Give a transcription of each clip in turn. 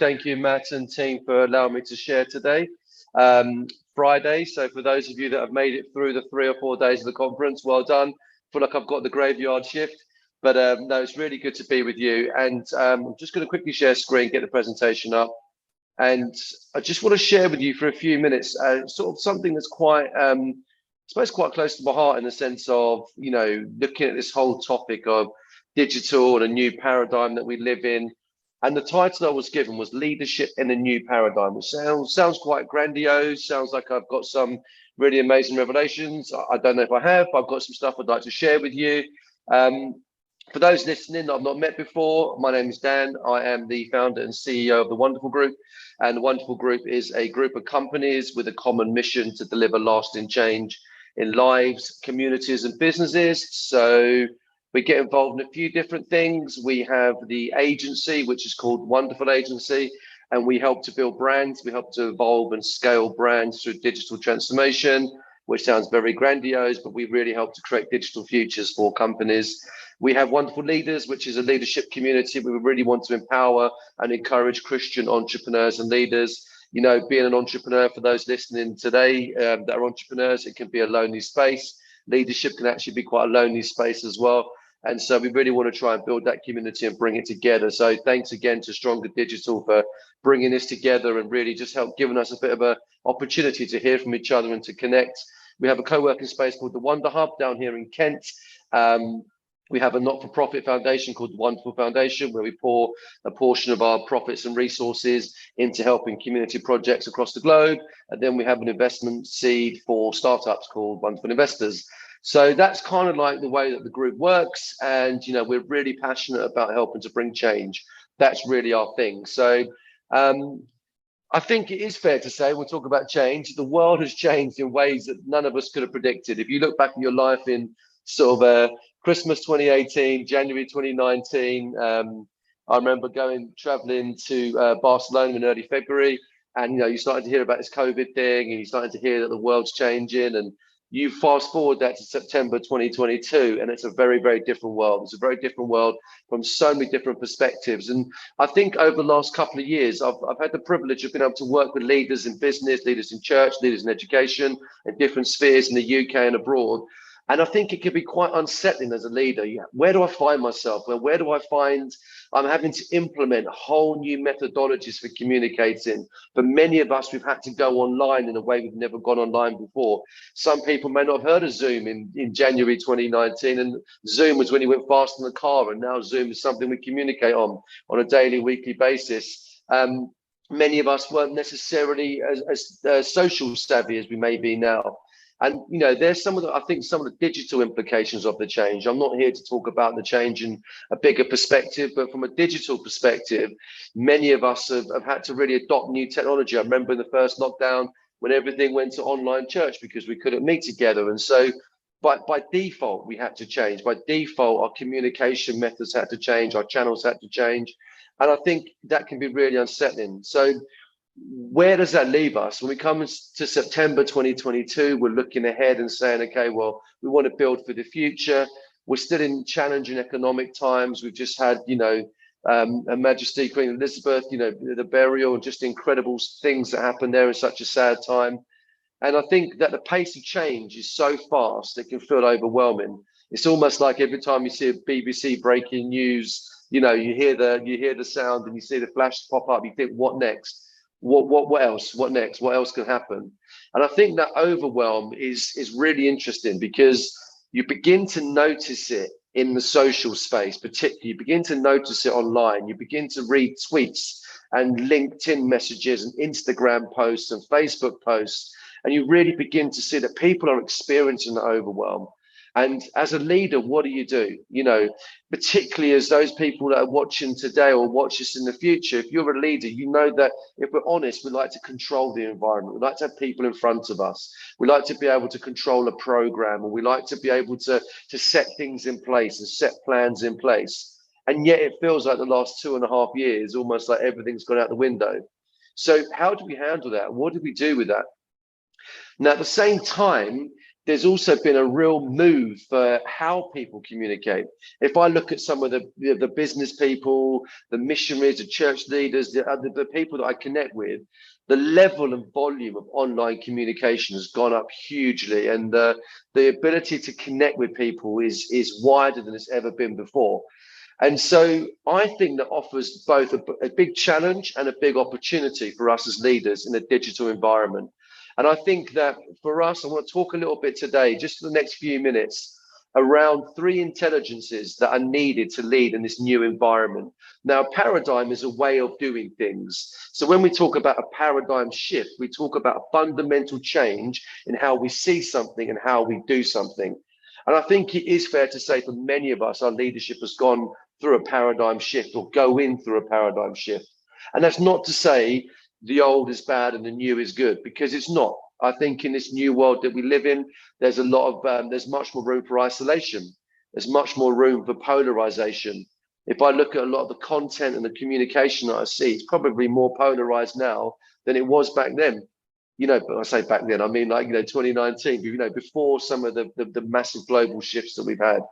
Thank you, Matt and team, for allowing me to share today. Friday, so for those of you that have made it through the 3 or 4 days of the conference, well done. Feel like I've got the graveyard shift, but no, it's really good to be with you. And I'm just going to quickly share screen, get the presentation up. And I just want to share with you for a few minutes, sort of something that's quite, I suppose, quite close to my heart in the sense of, looking at this whole topic of digital and a new paradigm that we live in. And the title I was given was Leadership in a New Paradigm, which sounds quite grandiose, sounds like I've got some really amazing revelations. I don't know if I have, but I've got some stuff I'd like to share with you. For those listening that I've not met before, my name is Dan. I am the founder and CEO of the Wonderful Group. And the Wonderful Group is a group of companies with a common mission to deliver lasting change in lives, communities, and businesses. So we get involved in a few different things. We have the agency, which is called Wonderful Agency, and we help to build brands. We help to evolve and scale brands through digital transformation, which sounds very grandiose, but we really help to create digital futures for companies. We have Wonderful Leaders, which is a leadership community. We really want to empower and encourage Christian entrepreneurs and leaders. Being an entrepreneur, for those listening today that are entrepreneurs, it can be a lonely space. Leadership can actually be quite a lonely space as well. And so we really want to try and build that community and bring it together. So thanks again to Stronger Digital for bringing this together and really just giving us a bit of an opportunity to hear from each other and to connect. We have a co-working space called the Wonder Hub down here in Kent. We have a not-for-profit foundation called the Wonderful Foundation, where we pour a portion of our profits and resources into helping community projects across the globe. And then we have an investment seed for startups called Wonderful Investors. So that's kind of like the way that the group works. And, we're really passionate about helping to bring change. That's really our thing. So I think it is fair to say, we'll talk about change. The world has changed in ways that none of us could have predicted. If you look back in your life in sort of Christmas 2018, January 2019, I remember traveling to Barcelona in early February. And, you started to hear about this COVID thing, and you started to hear that the world's changing. And you fast forward that to September 2022, and it's a very, very different world. It's a very different world from so many different perspectives. And I think over the last couple of years, I've had the privilege of being able to work with leaders in business, leaders in church, leaders in education, in different spheres in the UK and abroad. And I think it can be quite unsettling as a leader. Where do I find myself? Where do I find I'm having to implement whole new methodologies for communicating? For many of us, we've had to go online in a way we've never gone online before. Some people may not have heard of Zoom in January 2019, and Zoom was when you went fast in the car, and now Zoom is something we communicate on a daily, weekly basis. Many of us weren't necessarily as social savvy as we may be now. And, there's some of the digital implications of the change. I'm not here to talk about the change in a bigger perspective, but from a digital perspective, many of us have had to really adopt new technology. I remember in the first lockdown when everything went to online church because we couldn't meet together. And so by default, we had to change. By default, our communication methods had to change, our channels had to change. And I think that can be really unsettling. So where does that leave us? When we come to September 2022, we're looking ahead and saying, okay, well, we want to build for the future. We're still in challenging economic times. We've just had, Her Majesty Queen Elizabeth, the burial, and just incredible things that happened there in such a sad time. And I think that the pace of change is so fast, it can feel overwhelming. It's almost like every time you see a BBC breaking news, you hear the sound and you see the flash pop up, you think, what next? What else? What next? What else can happen? And I think that overwhelm is really interesting because you begin to notice it in the social space, particularly. You begin to notice it online. You begin to read tweets and LinkedIn messages and Instagram posts and Facebook posts, and you really begin to see that people are experiencing the overwhelm. And as a leader, what do? Particularly as those people that are watching today or watch us in the future, if you're a leader, you know that if we're honest, we like to control the environment. We like to have people in front of us. We like to be able to control a program, or we like to be able to set things in place and set plans in place. And yet it feels like the last 2.5 years, almost like everything's gone out the window. So how do we handle that? What do we do with that? Now, at the same time, there's also been a real move for how people communicate. If I look at some of the business people, the missionaries, the church leaders, the people that I connect with, the level and volume of online communication has gone up hugely, and the ability to connect with people is wider than it's ever been before. And so I think that offers both a big challenge and a big opportunity for us as leaders in a digital environment. And I think that for us, I want to talk a little bit today, just for the next few minutes, around three intelligences that are needed to lead in this new environment. Now, paradigm is a way of doing things. So when we talk about a paradigm shift, we talk about a fundamental change in how we see something and how we do something. And I think it is fair to say for many of us, our leadership has gone through a paradigm shift or going through a paradigm shift. And that's not to say the old is bad and the new is good, because it's not. I think in this new world that we live in, there's a lot of, there's much more room for isolation. There's much more room for polarization. If I look at a lot of the content and the communication that I see, it's probably more polarized now than it was back then. But I say back then, I mean 2019, before some of the massive global shifts that we've had.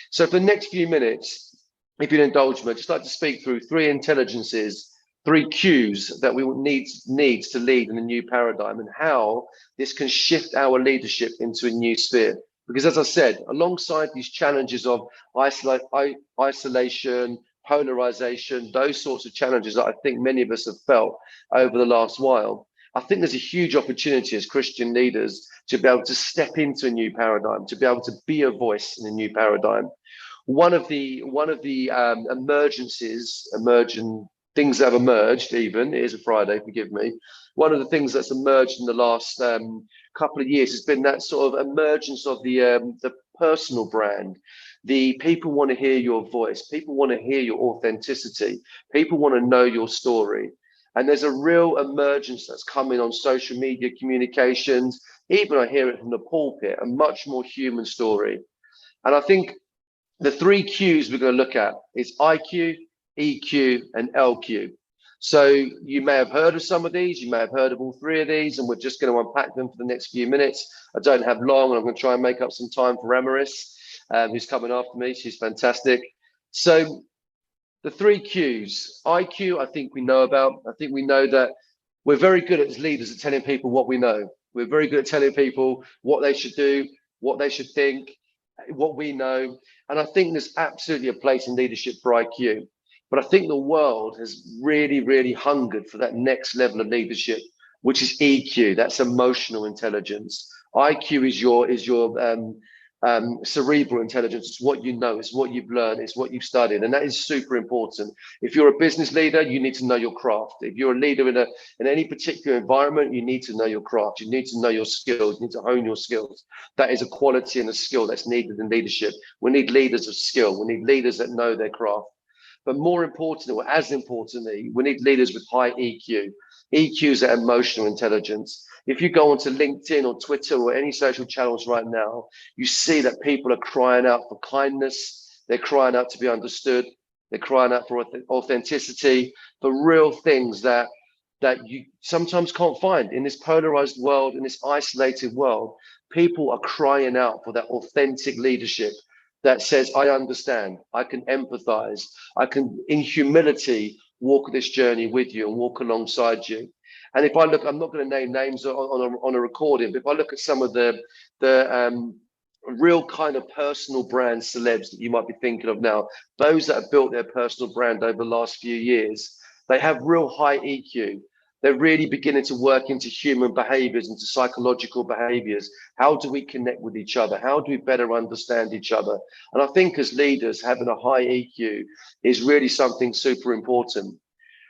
So for the next few minutes, if you'd indulge me, I'd just like to speak through three intelligences, three cues that we need to lead in a new paradigm, and how this can shift our leadership into a new sphere. Because as I said, alongside these challenges of isolation, polarization, those sorts of challenges that I think many of us have felt over the last while, I think there's a huge opportunity as Christian leaders to be able to step into a new paradigm, to be able to be a voice in a new paradigm. One of the emerging things that have emerged, even, it is a Friday, forgive me. One of the things that's emerged in the last couple of years has been that sort of emergence of the personal brand. The people want to hear your voice. People want to hear your authenticity. People want to know your story. And there's a real emergence that's coming on social media communications. Even I hear it from the pulpit, a much more human story. And I think the three Qs we're going to look at is IQ, EQ, and LQ. So you may have heard of some of these, you may have heard of all three of these, and we're just going to unpack them for the next few minutes. I don't have long, and I'm going to try and make up some time for Amaris, who's coming after me. She's fantastic. So the three Qs, IQ, I think we know about. I think we know that we're very good as leaders at telling people what we know. We're very good at telling people what they should do, what they should think, what we know. And I think there's absolutely a place in leadership for IQ. But I think the world has really, really hungered for that next level of leadership, which is EQ. That's emotional intelligence. IQ is your cerebral intelligence. It's what you know, it's what you've learned, it's what you've studied, and that is super important. If you're a business leader, you need to know your craft. If you're a leader in any particular environment, you need to know your craft. You need to know your skills. You need to hone your skills. That is a quality and a skill that's needed in leadership. We need leaders of skill. We need leaders that know their craft. But more importantly, or as importantly, we need leaders with high EQ. EQ is that emotional intelligence. If you go onto LinkedIn or Twitter or any social channels right now, you see that people are crying out for kindness. They're crying out to be understood. They're crying out for authenticity, for real things that you sometimes can't find in this polarized world, in this isolated world. People are crying out for that authentic leadership that says, I understand, I can empathize, I can, in humility, walk this journey with you and walk alongside you. And if I look, I'm not going to name names on a recording, but if I look at some of the real kind of personal brand celebs that you might be thinking of now, those that have built their personal brand over the last few years, they have real high EQ. They're really beginning to work into human behaviors, into psychological behaviors. How do we connect with each other? How do we better understand each other? And I think as leaders, having a high EQ is really something super important.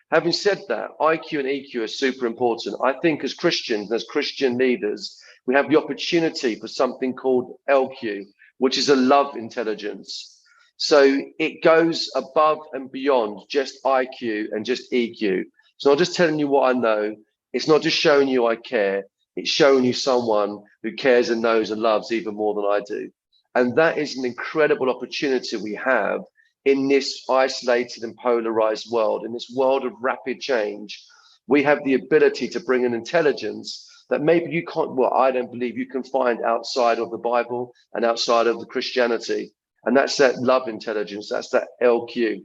Having said that, IQ and EQ are super important. I think as Christians, as Christian leaders, we have the opportunity for something called LQ, which is a love intelligence. So it goes above and beyond just IQ and just EQ. So I'm just telling you what I know. It's not just showing you I care. It's showing you someone who cares and knows and loves even more than I do. And that is an incredible opportunity we have in this isolated and polarized world, in this world of rapid change. We have the ability to bring an intelligence that maybe you can't, well, I don't believe you can find outside of the Bible and outside of the Christianity. And that's that love intelligence. That's that LQ.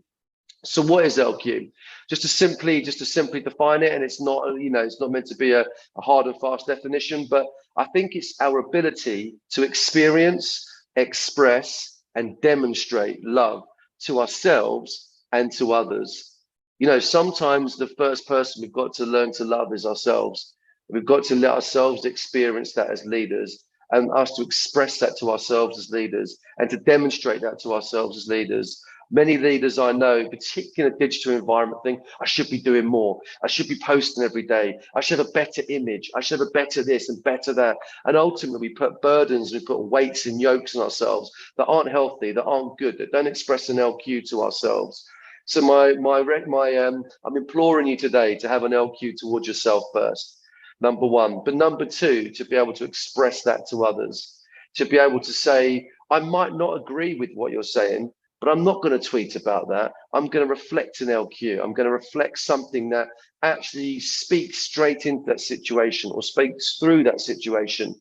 So what is LQ? Just to simply define it, and it's not, it's not meant to be a hard and fast definition, but I think it's our ability to experience, express, and demonstrate love to ourselves and to others. Sometimes the first person we've got to learn to love is ourselves. We've got to let ourselves experience that as leaders, and us to express that to ourselves as leaders, and to demonstrate that to ourselves as leaders. Many leaders I know, particularly in a digital environment, think I should be doing more. I should be posting every day. I should have a better image. I should have a better this and better that. And ultimately, we put burdens, we put weights and yokes on ourselves that aren't healthy, that aren't good, that don't express an LQ to ourselves. So I'm imploring you today to have an LQ towards yourself first, number one. But number two, to be able to express that to others, to be able to say, I might not agree with what you're saying, but I'm not going to tweet about that. I'm going to reflect an LQ. I'm going to reflect something that actually speaks straight into that situation or speaks through that situation.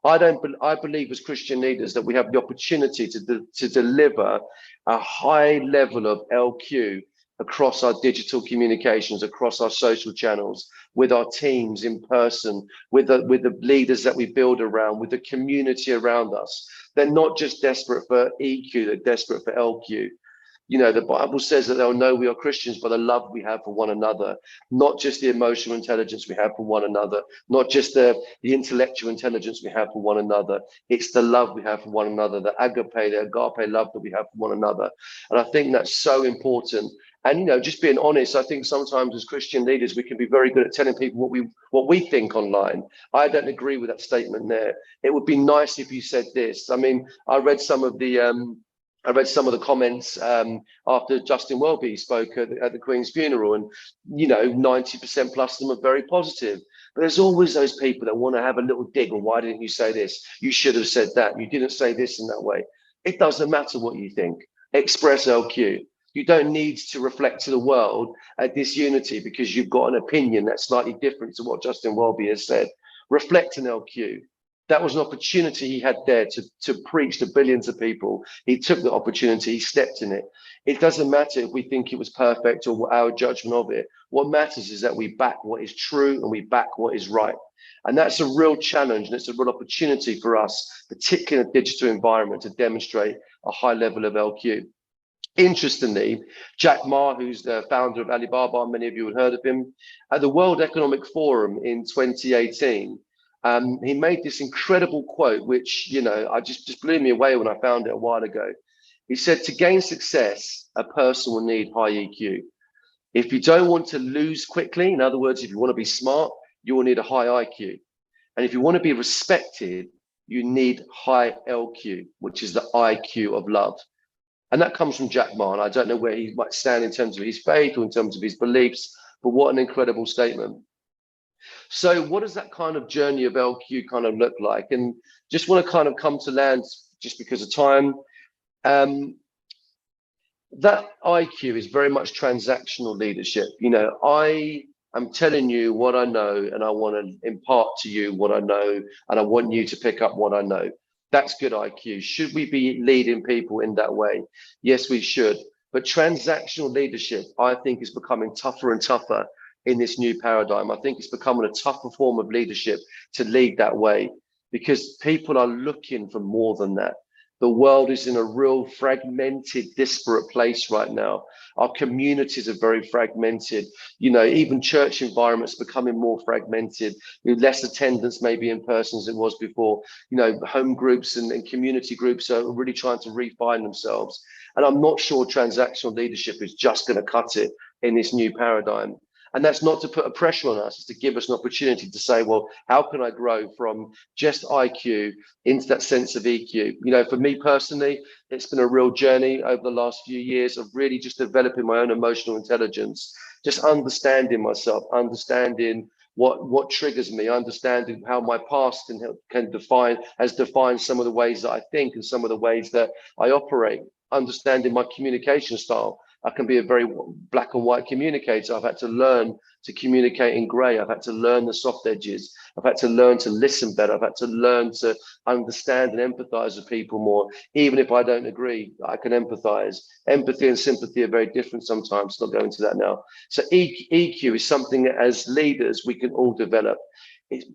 I believe as Christian leaders that we have the opportunity to deliver a high level of LQ across our digital communications, across our social channels, with our teams in person, with the leaders that we build around, with the community around us. They're not just desperate for EQ, they're desperate for LQ. The Bible says that they'll know we are Christians by the love we have for one another, not just the emotional intelligence we have for one another, not just the intellectual intelligence we have for one another. It's the love we have for one another, the agape love that we have for one another. And I think that's so important. And just being honest, I think sometimes as Christian leaders, we can be very good at telling people what we think online. I don't agree with that statement there. It would be nice if you said this. I mean, I read some of the comments after Justin Welby spoke at the Queen's funeral, and 90% plus of them are very positive. But there's always those people that want to have a little dig. Well, why didn't you say this? You should have said that. You didn't say this in that way. It doesn't matter what you think. Express LQ. You don't need to reflect to the world at disunity because you've got an opinion that's slightly different to what Justin Welby has said. Reflect an LQ. That was an opportunity he had there to preach to billions of people. He took the opportunity, he stepped in it. It doesn't matter if we think it was perfect or our judgment of it. What matters is that we back what is true and we back what is right. And that's a real challenge, and it's a real opportunity for us, particularly in a digital environment, to demonstrate a high level of LQ. Interestingly, Jack Ma, who's the founder of Alibaba, many of you have heard of him, at the World Economic Forum in 2018, he made this incredible quote, which, I just blew me away when I found it a while ago. He said, to gain success, a person will need high EQ. If you don't want to lose quickly, in other words, if you want to be smart, you will need a high IQ. And if you want to be respected, you need high LQ, which is the IQ of love. And that comes from Jack Ma. And I don't know where he might stand in terms of his faith or in terms of his beliefs, but what an incredible statement. So what does that kind of journey of LQ kind of look like? And just want to kind of come to land just because of time. That IQ is very much transactional leadership. I am telling you what I know, and I want to impart to you what I know, and I want you to pick up what I know. That's good IQ. Should we be leading people in that way? Yes, we should. But transactional leadership, I think, is becoming tougher and tougher in this new paradigm. I think it's becoming a tougher form of leadership to lead that way because people are looking for more than that. The world is in a real fragmented, disparate place right now. Our communities are very fragmented. Even church environments becoming more fragmented, with less attendance maybe in person as it was before. Home groups and community groups are really trying to refine themselves. And I'm not sure transactional leadership is just going to cut it in this new paradigm. And that's not to put a pressure on us, it's to give us an opportunity to say, well, how can I grow from just IQ into that sense of EQ? For me personally, it's been a real journey over the last few years of really just developing my own emotional intelligence, just understanding myself, understanding what triggers me, understanding how my past has defined some of the ways that I think and some of the ways that I operate, understanding my communication style, I can be a very black and white communicator. I've had to learn to communicate in grey. I've had to learn the soft edges. I've had to learn to listen better. I've had to learn to understand and empathize with people more. Even if I don't agree, I can empathize. Empathy and sympathy are very different sometimes. Not going into that now. So EQ is something that as leaders we can all develop.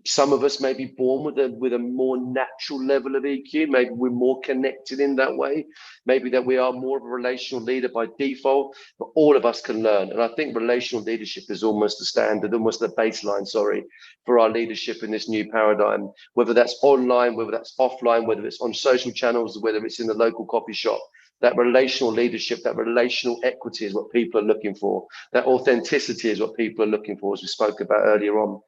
Some of us may be born with a more natural level of EQ. Maybe we're more connected in that way. Maybe that we are more of a relational leader by default, but all of us can learn. And I think relational leadership is almost the standard, almost the baseline, sorry, for our leadership in this new paradigm, whether that's online, whether that's offline, whether it's on social channels, whether it's in the local coffee shop. That relational leadership, that relational equity is what people are looking for. That authenticity is what people are looking for, as we spoke about earlier on.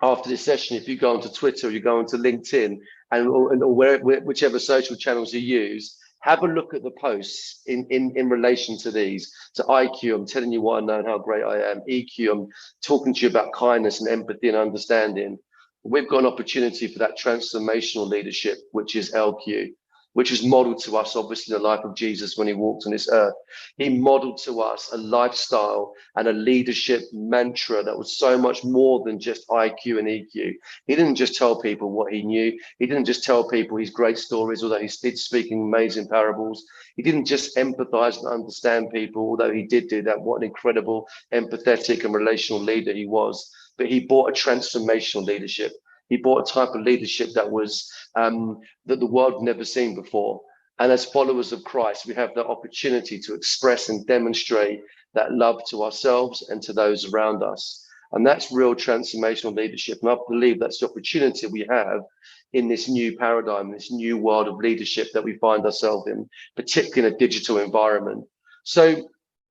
After this session, if you go onto Twitter or you go onto LinkedIn or whichever social channels you use, have a look at the posts in relation to these. So IQ, I'm telling you what I know and how great I am. EQ, I'm talking to you about kindness and empathy and understanding. We've got an opportunity for that transformational leadership, which is LQ, which is modeled to us, obviously, in the life of Jesus when he walked on this earth. He modeled to us a lifestyle and a leadership mantra that was so much more than just IQ and EQ. He didn't just tell people what he knew. He didn't just tell people his great stories, although he did speak in amazing parables. He didn't just empathize and understand people, although he did do that. What an incredible, empathetic and relational leader he was. But he brought a transformational leadership. He brought a type of leadership that was that the world had never seen before. And as followers of Christ, we have the opportunity to express and demonstrate that love to ourselves and to those around us. And that's real transformational leadership. And I believe that's the opportunity we have in this new paradigm, this new world of leadership that we find ourselves in, particularly in a digital environment. So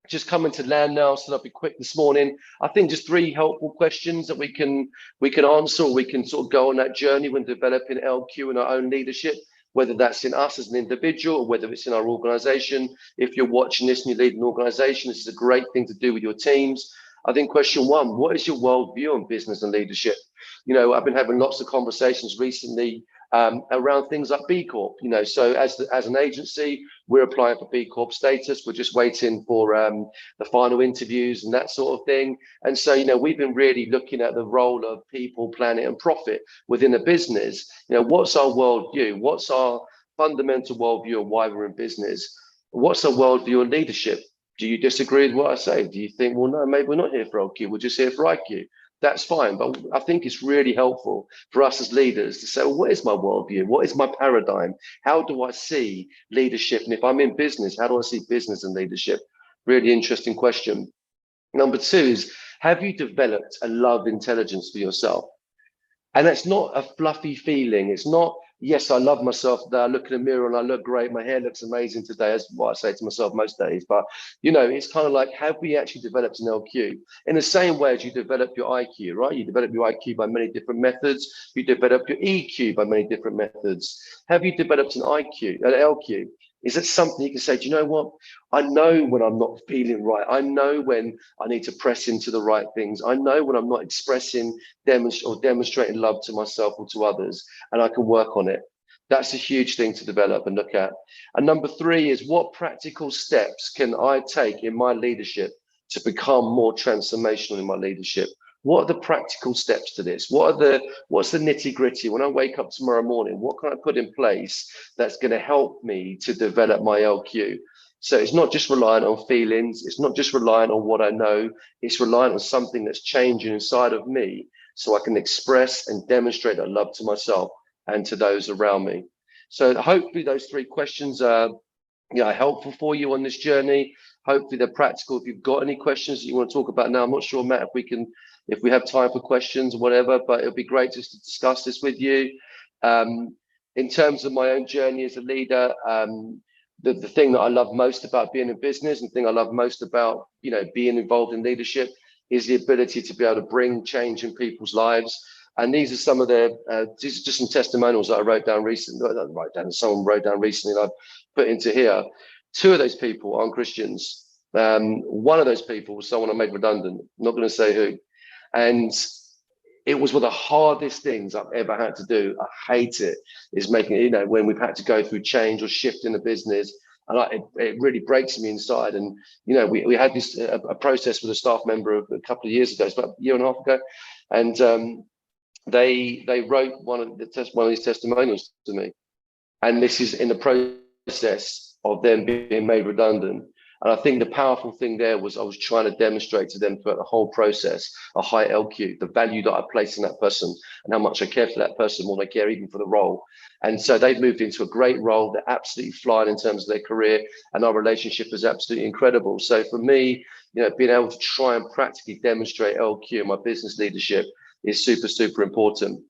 just coming to land now, so I'll be quick this morning. I think just 3 helpful questions that we can answer, or we can sort of go on that journey when developing LQ in our own leadership, whether that's in us as an individual or whether it's in our organization. If you're watching this and you lead an organization, this is a great thing to do with your teams. I think question 1, what is your worldview on business and leadership? You know, I've been having lots of conversations recently around things like B Corp. You know, so as an agency, we're applying for B Corp status. We're just waiting for the final interviews and that sort of thing. And so, you know, we've been really looking at the role of people, planet, and profit within a business. You know, what's our worldview? What's our fundamental worldview of why we're in business? What's our worldview on leadership? Do you disagree with what I say? Do you think, well, no, maybe we're not here for LQ, we're just here for IQ? That's fine. But I think it's really helpful for us as leaders to say, well, what is my worldview? What is my paradigm? How do I see leadership? And if I'm in business, how do I see business and leadership? Really interesting question. Number 2 is, have you developed a love intelligence for yourself? And that's not a fluffy feeling. It's not, yes, I love myself today. I look in the mirror and I look great. My hair looks amazing today. That's what I say to myself most days. But, you know, it's kind of like, have we actually developed an LQ? In the same way as you develop your IQ, right? You develop your IQ by many different methods. You develop your EQ by many different methods. Have you developed an IQ, an LQ? Is it something you can say, do you know what? I know when I'm not feeling right. I know when I need to press into the right things. I know when I'm not expressing demonstrating love to myself or to others, and I can work on it. That's a huge thing to develop and look at. And number 3 is, what practical steps can I take in my leadership to become more transformational in my leadership? What are the practical steps to this? What's the nitty gritty? When I wake up tomorrow morning, what can I put in place that's going to help me to develop my LQ? So it's not just reliant on feelings. It's not just reliant on what I know. It's reliant on something that's changing inside of me so I can express and demonstrate that love to myself and to those around me. So hopefully those 3 questions are helpful for you on this journey. Hopefully they're practical. If you've got any questions that you want to talk about now, I'm not sure, Matt, if we have time for questions or whatever, but it'll be great just to discuss this with you. In terms of my own journey as a leader, the thing that I love most about being in business and the thing I love most about, you know, being involved in leadership is the ability to be able to bring change in people's lives. And these are some of these are just some testimonials that I wrote down recently. Someone wrote down recently and I've put into here. 2 of those people aren't Christians. One of those people was someone I made redundant. I'm not going to say who. And it was one of the hardest things I've ever had to do. I hate it. Is making, you know, when we've had to go through change or shift in the business. and it really breaks me inside. And you know, we had this a process with a staff member a couple of years ago, it's about a year and a half ago, and they wrote one of these testimonials to me, and this is in the process of them being made redundant. And I think the powerful thing there was I was trying to demonstrate to them throughout the whole process a high LQ, the value that I place in that person and how much I care for that person more than I care even for the role. And so they've moved into a great role. They're absolutely flying in terms of their career, and our relationship is absolutely incredible. So for me, you know, being able to try and practically demonstrate LQ in my business leadership is super, super important.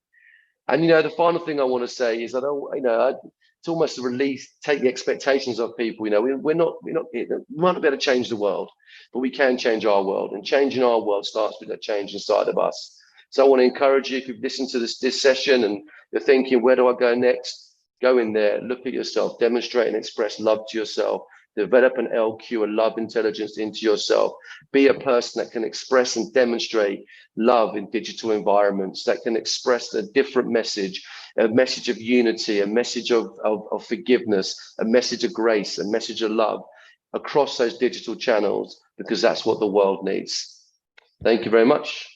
And, you know, the final thing I want to say is I don't, you know, it's almost a release, take the expectations of people. You know, we might not be able to change the world, but we can change our world, and changing our world starts with that change inside of us. So I want to encourage you, if you've listened to this session and you're thinking, where do I go next? Go in there, look at yourself, demonstrate and express love to yourself, develop an LQ, a love intelligence into yourself. Be a person that can express and demonstrate love in digital environments, that can express a different message, a message of unity, a message of forgiveness, a message of grace, a message of love across those digital channels, because that's what the world needs. Thank you very much.